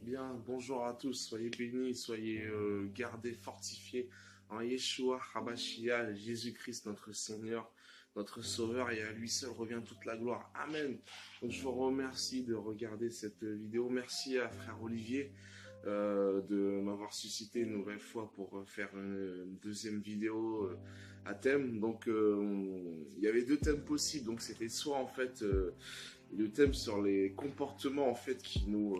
Bien, bonjour à tous, soyez bénis, soyez gardés, fortifiés en Yeshua HaMashiach, Jésus-Christ notre Seigneur, notre Sauveur, et à lui seul revient toute la gloire. Amen. Donc je vous remercie de regarder cette vidéo. Merci à frère Olivier de m'avoir suscité une nouvelle fois pour faire une deuxième vidéo à thème. Donc il y avait deux thèmes possibles, donc c'était soit en fait le thème sur les comportements en fait qui nous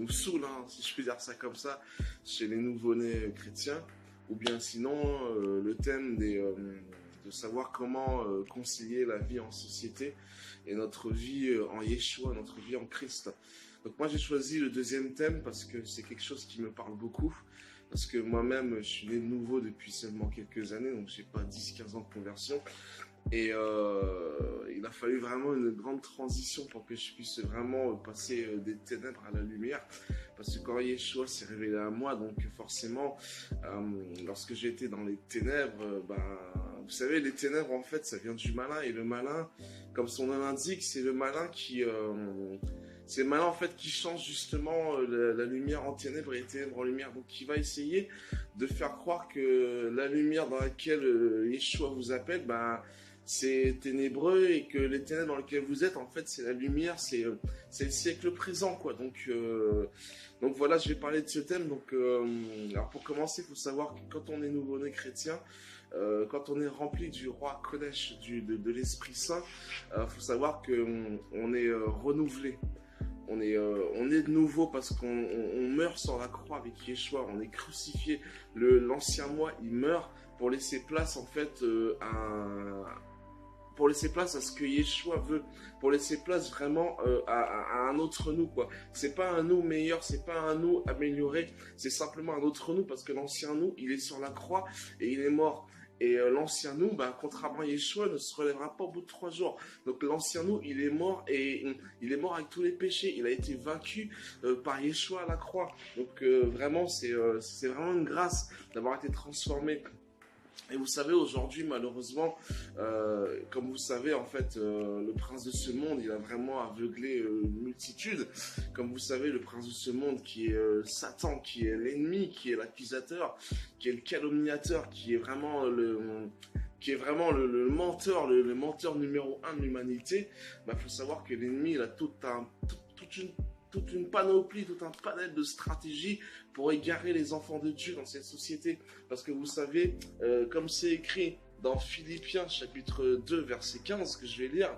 saoulent, hein, si je puis dire ça comme ça, chez les nouveau-nés chrétiens, ou bien sinon le thème de savoir comment concilier la vie en société et notre vie en Yeshua, notre vie en Christ. Donc moi j'ai choisi le deuxième thème parce que c'est quelque chose qui me parle beaucoup, parce que moi-même je suis né de nouveau depuis seulement quelques années, donc j'ai pas 10-15 ans de conversion. Et il a fallu vraiment une grande transition pour que je puisse vraiment passer des ténèbres à la lumière. Parce que quand Yeshua s'est révélé à moi, donc forcément, lorsque j'étais dans les ténèbres, vous savez, les ténèbres en fait, ça vient du malin. Et le malin, comme son nom l'indique, c'est le malin qui... c'est le malin en fait qui change justement la lumière en ténèbres et les ténèbres en lumière. Donc il va essayer de faire croire que la lumière dans laquelle Yeshua vous appelle, c'est ténébreux, et que les ténèbres dans lesquelles vous êtes, en fait, c'est la lumière, c'est le siècle présent, quoi. Donc voilà, je vais parler de ce thème. Donc, alors pour commencer, il faut savoir que quand on est nouveau-né chrétien, quand on est rempli du roi Kodesh, de l'Esprit Saint, faut savoir qu'on est renouvelé. On est de nouveau parce qu'on meurt sur la croix avec Yeshua, on est crucifié. L'ancien moi, il meurt pour laisser place en fait pour laisser place à ce que Yeshua veut, pour laisser place vraiment à un autre nous, quoi. C'est pas un nous meilleur, c'est pas un nous amélioré, c'est simplement un autre nous, parce que l'ancien nous, il est sur la croix et il est mort. Et l'ancien nous, contrairement à Yeshua, ne se relèvera pas au bout de 3 jours. Donc l'ancien nous, il est mort, et il est mort avec tous les péchés. Il a été vaincu par Yeshua à la croix. Donc vraiment, c'est vraiment une grâce d'avoir été transformé. Et vous savez, aujourd'hui, malheureusement, comme vous savez, en fait, le prince de ce monde, il a vraiment aveuglé une multitude. Comme vous savez, le prince de ce monde, qui est Satan, qui est l'ennemi, qui est l'accusateur, qui est le calomniateur, qui est vraiment le menteur, le menteur numéro 1 de l'humanité. Faut savoir que l'ennemi, il a toute une panoplie, tout un panel de stratégies pour égarer les enfants de Dieu dans cette société. Parce que vous savez, comme c'est écrit dans Philippiens chapitre 2 verset 15, que je vais lire,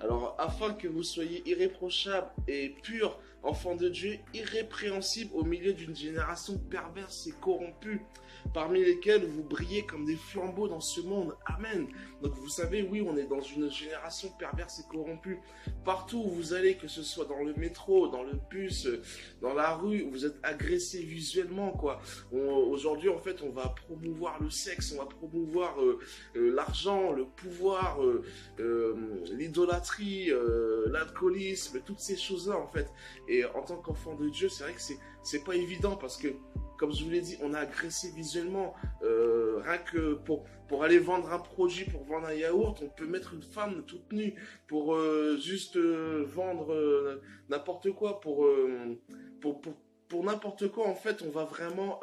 alors, afin que vous soyez irréprochables et purs, enfants de Dieu, irrépréhensibles au milieu d'une génération perverse et corrompue, parmi lesquels vous brillez comme des flambeaux dans ce monde. Amen. Donc vous savez, oui, on est dans une génération perverse et corrompue. Partout où vous allez, que ce soit dans le métro, dans le bus, dans la rue, vous êtes agressé visuellement, quoi. Aujourd'hui, en fait, on va promouvoir le sexe, on va promouvoir l'argent, le pouvoir, l'idolâtrie, l'alcoolisme, toutes ces choses-là, en fait. Et en tant qu'enfant de Dieu, c'est vrai que c'est pas évident, parce que, comme je vous l'ai dit, on a agressé visuellement. Rien que pour aller vendre un produit, pour vendre un yaourt, on peut mettre une femme toute nue pour juste vendre n'importe quoi, pour n'importe quoi. En fait, on va vraiment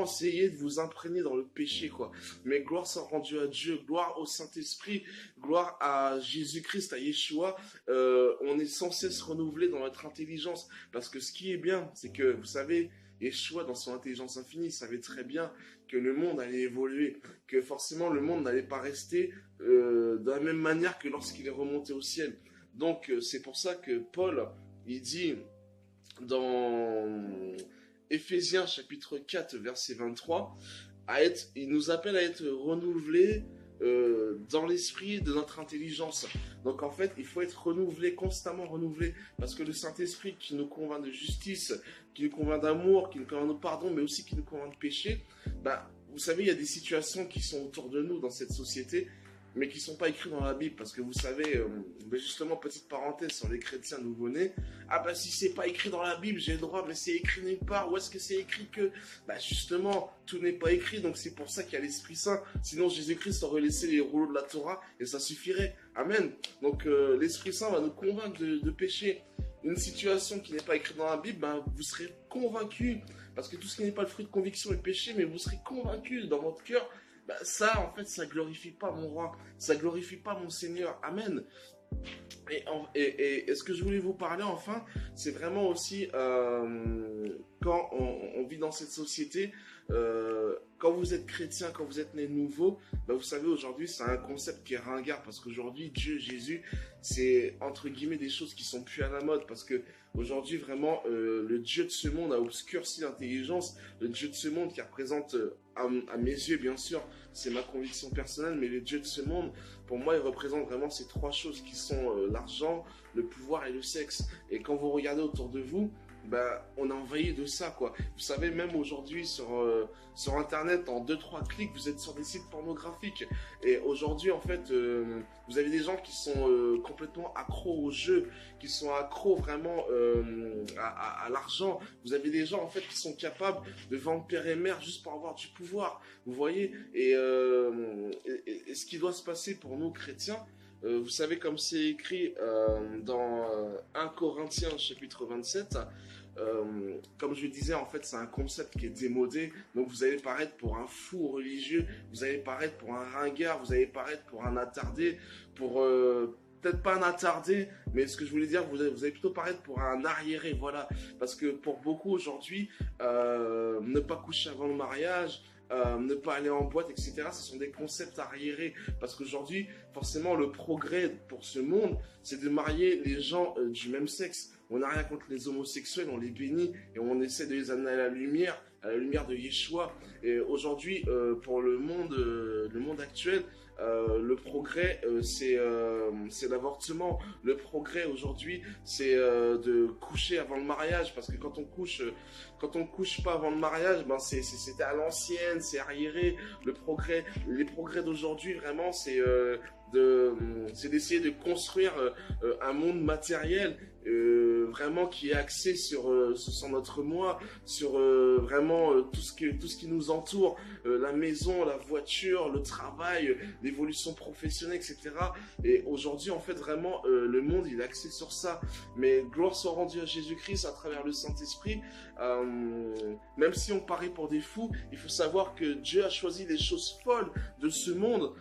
essayer de vous imprégner dans le péché, quoi. Mais gloire soit rendue à Dieu, gloire au Saint-Esprit, gloire à Jésus-Christ, à Yeshua. On est sans cesse renouvelé dans notre intelligence, parce que ce qui est bien, c'est que, vous savez, Yeshua, dans son intelligence infinie, savait très bien que le monde allait évoluer, que forcément le monde n'allait pas rester de la même manière que lorsqu'il est remonté au ciel. Donc c'est pour ça que Paul, il dit dans Éphésiens chapitre 4 verset 23, il nous appelle à être renouvelés dans l'esprit de notre intelligence. Donc en fait, il faut être renouvelé, constamment renouvelé, parce que le Saint-Esprit qui nous convainc de justice, qui nous convainc d'amour, qui nous convainc de pardon, mais aussi qui nous convainc de péché, vous savez, il y a des situations qui sont autour de nous dans cette société, mais qui ne sont pas écrits dans la Bible, parce que vous savez, justement, petite parenthèse sur les chrétiens nouveau-nés, si c'est pas écrit dans la Bible, j'ai le droit, mais c'est écrit nulle part. Où est-ce que c'est écrit que, justement, tout n'est pas écrit, donc c'est pour ça qu'il y a l'Esprit Saint. Sinon, Jésus-Christ aurait laissé les rouleaux de la Torah, et ça suffirait. Amen. Donc, l'Esprit Saint va nous convaincre de péché. une situation qui n'est pas écrite dans la Bible, ben, vous serez convaincu, parce que tout ce qui n'est pas le fruit de conviction est péché, mais vous serez convaincu dans votre cœur, ben, ça, en fait, ça glorifie pas mon roi, ça glorifie pas mon Seigneur. Amen. Et ce que je voulais vous parler enfin, c'est vraiment aussi quand on vit dans cette société, quand vous êtes chrétien, quand vous êtes né de nouveau, bah vous savez aujourd'hui c'est un concept qui est ringard parce qu'aujourd'hui Dieu, Jésus, c'est entre guillemets des choses qui sont plus à la mode parce que aujourd'hui vraiment le Dieu de ce monde a obscurci l'intelligence, le Dieu de ce monde qui représente à mes yeux bien sûr, c'est ma conviction personnelle, mais le Dieu de ce monde, pour moi, il représente vraiment ces trois choses qui sont l'argent, le pouvoir et le sexe. Et quand vous regardez autour de vous, bah, on est envahi de ça, quoi. Vous savez, même aujourd'hui, sur Internet, en 2-3 clics, vous êtes sur des sites pornographiques. Et aujourd'hui, en fait, vous avez des gens qui sont complètement accros au jeu, qui sont accros vraiment à l'argent. Vous avez des gens, en fait, qui sont capables de vendre père et mère juste pour avoir du pouvoir. Vous voyez, et ce qui doit se passer pour nous, chrétiens, vous savez, comme c'est écrit dans 1 Corinthiens chapitre 27, comme je le disais, en fait, c'est un concept qui est démodé. Donc, vous allez paraître pour un fou religieux, vous allez paraître pour un ringard, vous allez paraître pour un attardé, pour peut-être pas un attardé, mais ce que je voulais dire, vous allez plutôt paraître pour un arriéré, voilà. Parce que pour beaucoup aujourd'hui, ne pas coucher avant le mariage, ne pas aller en boîte, etc. Ce sont des concepts arriérés. Parce qu'aujourd'hui, forcément, le progrès pour ce monde, c'est de marier les gens du même sexe. On n'a rien contre les homosexuels, on les bénit et on essaie de les amener à la lumière de Yeshua. Et aujourd'hui, pour le monde actuel, le progrès, c'est l'avortement. Le progrès aujourd'hui, c'est de coucher avant le mariage, parce que quand on couche pas avant le mariage, ben c'était à l'ancienne, c'est arriéré. Les progrès d'aujourd'hui, vraiment, c'est d'essayer de construire un monde matériel vraiment qui est axé sur notre moi, sur vraiment tout ce qui nous entoure, la maison, la voiture, le travail, l'évolution professionnelle, etc. Et aujourd'hui, en fait, vraiment, le monde, il est axé sur ça. Mais gloire soit rendue à Jésus-Christ à travers le Saint-Esprit. Même si on paraît pour des fous, il faut savoir que Dieu a choisi les choses folles de ce monde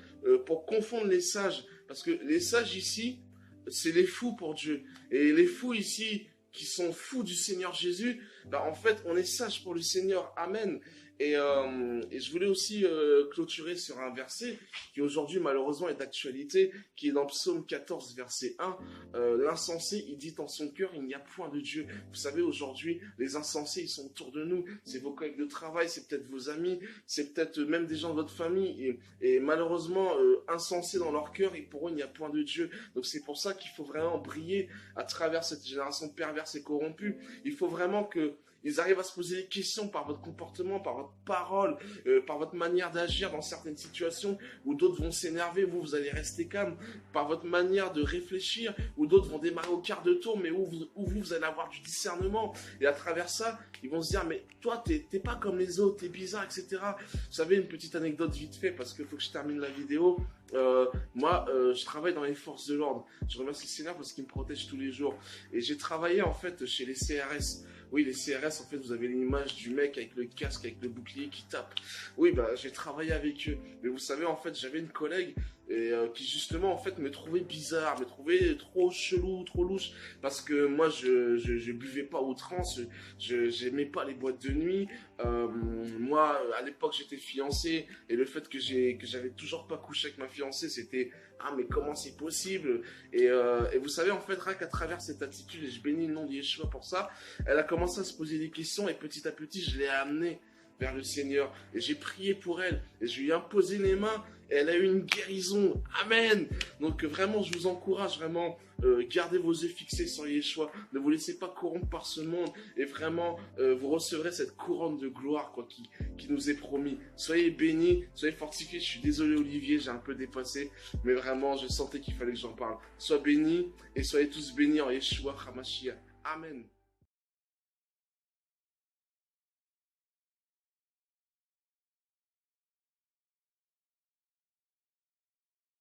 pour confondre les sages. Parce que les sages ici, c'est les fous pour Dieu. Et les fous ici, qui sont fous du Seigneur Jésus, bah en fait, on est sages pour le Seigneur. Amen. Et je voulais aussi clôturer sur un verset qui aujourd'hui malheureusement est d'actualité, qui est dans Psaume 14 verset 1. L'insensé, il dit en son cœur, il n'y a point de Dieu. Vous savez, aujourd'hui, les insensés, ils sont autour de nous. C'est vos collègues de travail, c'est peut-être vos amis, c'est peut-être même des gens de votre famille. Et malheureusement, insensés dans leur cœur, et pour eux, il n'y a point de Dieu. Donc c'est pour ça qu'il faut vraiment briller à travers cette génération perverse et corrompue. Il faut vraiment que ils arrivent à se poser des questions par votre comportement, par votre parole, par votre manière d'agir dans certaines situations où d'autres vont s'énerver, vous allez rester calme, par votre manière de réfléchir, où d'autres vont démarrer au quart de tour, mais où vous allez avoir du discernement. Et à travers ça, ils vont se dire, mais toi, t'es pas comme les autres, t'es bizarre, etc. Vous savez, une petite anecdote vite fait, parce qu'il faut que je termine la vidéo. Moi, je travaille dans les forces de l'ordre. Je remercie le Seigneur parce qu'il me protège tous les jours. Et j'ai travaillé en fait chez les CRS. Oui, les CRS, en fait, vous avez l'image du mec avec le casque, avec le bouclier qui tape. Oui, bah, j'ai travaillé avec eux. Mais vous savez, en fait, j'avais une collègue qui, justement, en fait, me trouvait bizarre, me trouvait trop chelou, trop louche. Parce que moi, je buvais pas à outrance, j'aimais pas les boîtes de nuit. Moi, à l'époque, j'étais fiancé. Et le fait que j'avais toujours pas couché avec ma fiancée, c'était... Ah, mais comment c'est possible? Et vous savez, en fait, rien qu'à travers cette attitude, et je bénis le nom de Yeshua pour ça, elle a commencé à se poser des questions et petit à petit, je l'ai amenée vers le Seigneur. Et j'ai prié pour elle et je lui ai imposé les mains et elle a eu une guérison. Amen. Donc vraiment, je vous encourage vraiment, gardez vos yeux fixés sur Yeshua. Ne vous laissez pas corrompre par ce monde et vraiment, vous recevrez cette couronne de gloire quoi, qui nous est promis. Soyez bénis, soyez fortifiés. Je suis désolé Olivier, j'ai un peu dépassé, mais vraiment, je sentais qu'il fallait que j'en parle. Soyez bénis et soyez tous bénis en Yeshua HaMashiach. Amen.